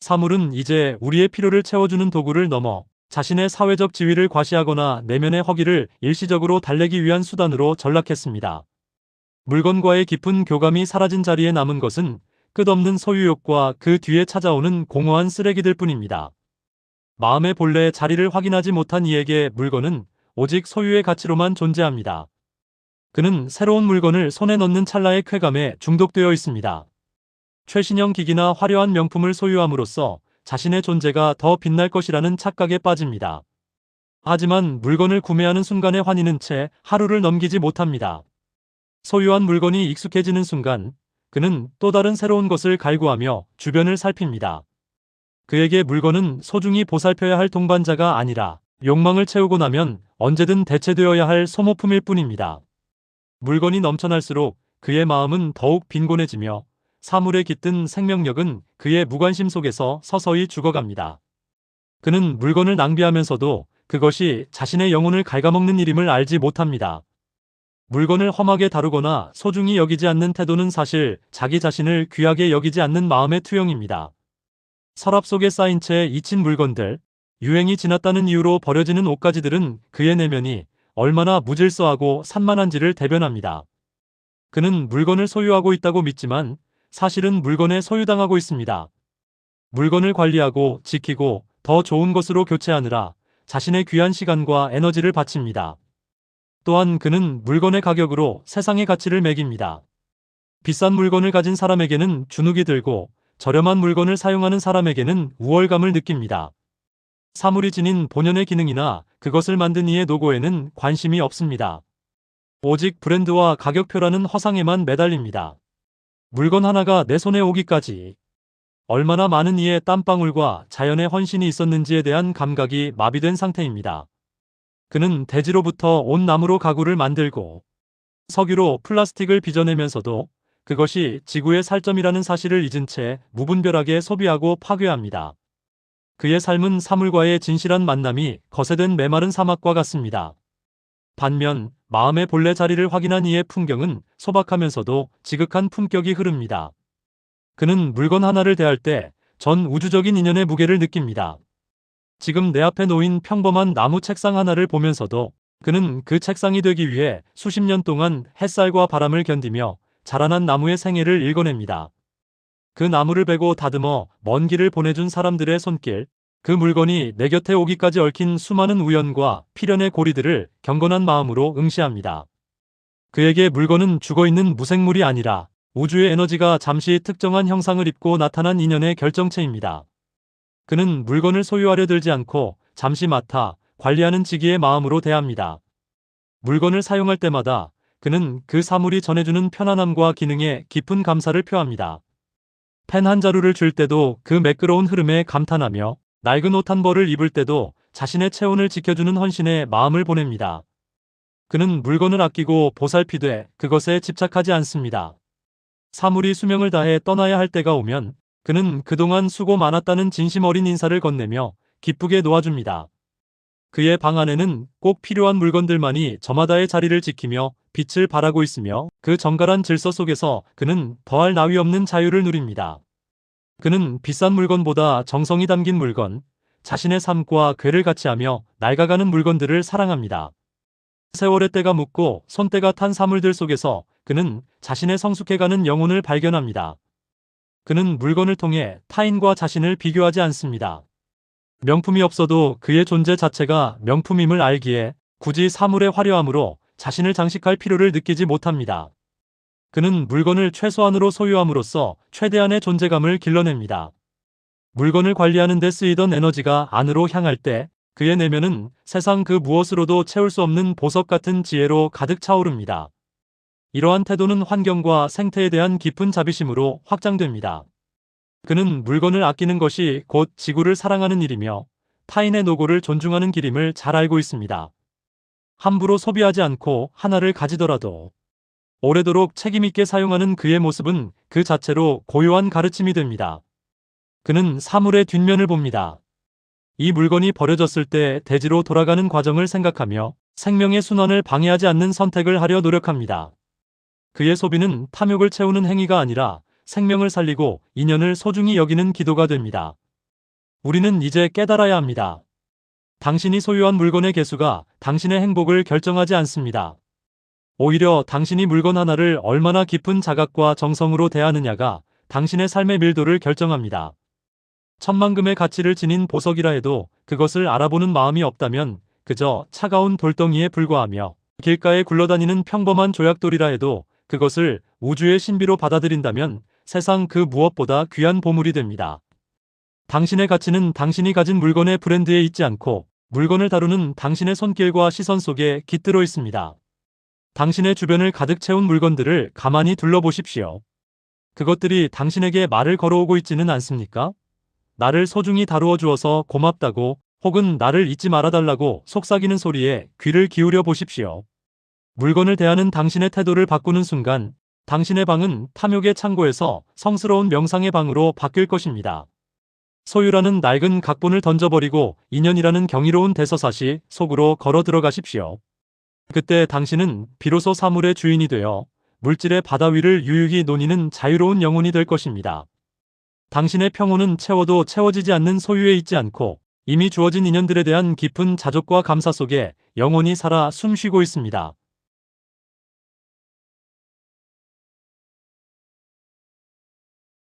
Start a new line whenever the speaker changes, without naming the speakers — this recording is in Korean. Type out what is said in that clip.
사물은 이제 우리의 필요를 채워주는 도구를 넘어 자신의 사회적 지위를 과시하거나 내면의 허기를 일시적으로 달래기 위한 수단으로 전락했습니다. 물건과의 깊은 교감이 사라진 자리에 남은 것은 끝없는 소유욕과 그 뒤에 찾아오는 공허한 쓰레기들 뿐입니다. 마음의 본래의 자리를 확인하지 못한 이에게 물건은 오직 소유의 가치로만 존재합니다. 그는 새로운 물건을 손에 넣는 찰나의 쾌감에 중독되어 있습니다. 최신형 기기나 화려한 명품을 소유함으로써 자신의 존재가 더 빛날 것이라는 착각에 빠집니다. 하지만 물건을 구매하는 순간의 환희는 채 하루를 넘기지 못합니다. 소유한 물건이 익숙해지는 순간 그는 또 다른 새로운 것을 갈구하며 주변을 살핍니다. 그에게 물건은 소중히 보살펴야 할 동반자가 아니라 욕망을 채우고 나면 언제든 대체되어야 할 소모품일 뿐입니다. 물건이 넘쳐날수록 그의 마음은 더욱 빈곤해지며 사물에 깃든 생명력은 그의 무관심 속에서 서서히 죽어갑니다. 그는 물건을 낭비하면서도 그것이 자신의 영혼을 갉아먹는 일임을 알지 못합니다. 물건을 험하게 다루거나 소중히 여기지 않는 태도는 사실 자기 자신을 귀하게 여기지 않는 마음의 투영입니다. 서랍 속에 쌓인 채 잊힌 물건들, 유행이 지났다는 이유로 버려지는 옷가지들은 그의 내면이 얼마나 무질서하고 산만한지를 대변합니다. 그는 물건을 소유하고 있다고 믿지만 사실은 물건에 소유당하고 있습니다. 물건을 관리하고 지키고 더 좋은 것으로 교체하느라 자신의 귀한 시간과 에너지를 바칩니다. 또한 그는 물건의 가격으로 세상의 가치를 매깁니다. 비싼 물건을 가진 사람에게는 주눅이 들고 저렴한 물건을 사용하는 사람에게는 우월감을 느낍니다. 사물이 지닌 본연의 기능이나 그것을 만든 이의 노고에는 관심이 없습니다. 오직 브랜드와 가격표라는 허상에만 매달립니다. 물건 하나가 내 손에 오기까지 얼마나 많은 이의 땀방울과 자연의 헌신이 있었는지에 대한 감각이 마비된 상태입니다. 그는 대지로부터 온 나무로 가구를 만들고 석유로 플라스틱을 빚어내면서도 그것이 지구의 살점이라는 사실을 잊은 채 무분별하게 소비하고 파괴합니다. 그의 삶은 사물과의 진실한 만남이 거세된 메마른 사막과 같습니다. 반면 마음의 본래 자리를 확인한 이의 풍경은 소박하면서도 지극한 품격이 흐릅니다. 그는 물건 하나를 대할 때 전 우주적인 인연의 무게를 느낍니다. 지금 내 앞에 놓인 평범한 나무 책상 하나를 보면서도 그는 그 책상이 되기 위해 수십 년 동안 햇살과 바람을 견디며 자라난 나무의 생애를 읽어냅니다. 그 나무를 베고 다듬어 먼 길을 보내준 사람들의 손길, 그 물건이 내 곁에 오기까지 얽힌 수많은 우연과 필연의 고리들을 경건한 마음으로 응시합니다. 그에게 물건은 죽어있는 무생물이 아니라 우주의 에너지가 잠시 특정한 형상을 입고 나타난 인연의 결정체입니다. 그는 물건을 소유하려 들지 않고 잠시 맡아 관리하는 지기의 마음으로 대합니다. 물건을 사용할 때마다 그는 그 사물이 전해주는 편안함과 기능에 깊은 감사를 표합니다. 펜 한 자루를 줄 때도 그 매끄러운 흐름에 감탄하며 낡은 옷 한 벌을 입을 때도 자신의 체온을 지켜주는 헌신에 마음을 보냅니다. 그는 물건을 아끼고 보살피되 그것에 집착하지 않습니다. 사물이 수명을 다해 떠나야 할 때가 오면 그는 그동안 수고 많았다는 진심 어린 인사를 건네며 기쁘게 놓아줍니다. 그의 방 안에는 꼭 필요한 물건들만이 저마다의 자리를 지키며 빛을 발하고 있으며 그 정갈한 질서 속에서 그는 더할 나위 없는 자유를 누립니다. 그는 비싼 물건보다 정성이 담긴 물건, 자신의 삶과 궤를 같이하며 낡아가는 물건들을 사랑합니다. 세월의 때가 묻고 손때가 탄 사물들 속에서 그는 자신의 성숙해가는 영혼을 발견합니다. 그는 물건을 통해 타인과 자신을 비교하지 않습니다. 명품이 없어도 그의 존재 자체가 명품임을 알기에 굳이 사물의 화려함으로 자신을 장식할 필요를 느끼지 못합니다. 그는 물건을 최소한으로 소유함으로써 최대한의 존재감을 길러냅니다. 물건을 관리하는 데 쓰이던 에너지가 안으로 향할 때 그의 내면은 세상 그 무엇으로도 채울 수 없는 보석 같은 지혜로 가득 차오릅니다. 이러한 태도는 환경과 생태에 대한 깊은 자비심으로 확장됩니다. 그는 물건을 아끼는 것이 곧 지구를 사랑하는 일이며 타인의 노고를 존중하는 길임을 잘 알고 있습니다. 함부로 소비하지 않고 하나를 가지더라도 오래도록 책임있게 사용하는 그의 모습은 그 자체로 고요한 가르침이 됩니다. 그는 사물의 뒷면을 봅니다. 이 물건이 버려졌을 때 대지로 돌아가는 과정을 생각하며 생명의 순환을 방해하지 않는 선택을 하려 노력합니다. 그의 소비는 탐욕을 채우는 행위가 아니라 생명을 살리고 인연을 소중히 여기는 기도가 됩니다. 우리는 이제 깨달아야 합니다. 당신이 소유한 물건의 개수가 당신의 행복을 결정하지 않습니다. 오히려 당신이 물건 하나를 얼마나 깊은 자각과 정성으로 대하느냐가 당신의 삶의 밀도를 결정합니다. 천만금의 가치를 지닌 보석이라 해도 그것을 알아보는 마음이 없다면 그저 차가운 돌덩이에 불과하며, 길가에 굴러다니는 평범한 조약돌이라 해도 그것을 우주의 신비로 받아들인다면 세상 그 무엇보다 귀한 보물이 됩니다. 당신의 가치는 당신이 가진 물건의 브랜드에 있지 않고 물건을 다루는 당신의 손길과 시선 속에 깃들어 있습니다. 당신의 주변을 가득 채운 물건들을 가만히 둘러보십시오. 그것들이 당신에게 말을 걸어오고 있지는 않습니까? 나를 소중히 다루어 주어서 고맙다고, 혹은 나를 잊지 말아달라고 속삭이는 소리에 귀를 기울여 보십시오. 물건을 대하는 당신의 태도를 바꾸는 순간 당신의 방은 탐욕의 창고에서 성스러운 명상의 방으로 바뀔 것입니다. 소유라는 낡은 각본을 던져버리고 인연이라는 경이로운 대서사시 속으로 걸어 들어가십시오. 그때 당신은 비로소 사물의 주인이 되어 물질의 바다 위를 유유히 노니는 자유로운 영혼이 될 것입니다. 당신의 평온은 채워도 채워지지 않는 소유에 있지 않고 이미 주어진 인연들에 대한 깊은 자족과 감사 속에 영원히 살아 숨쉬고 있습니다.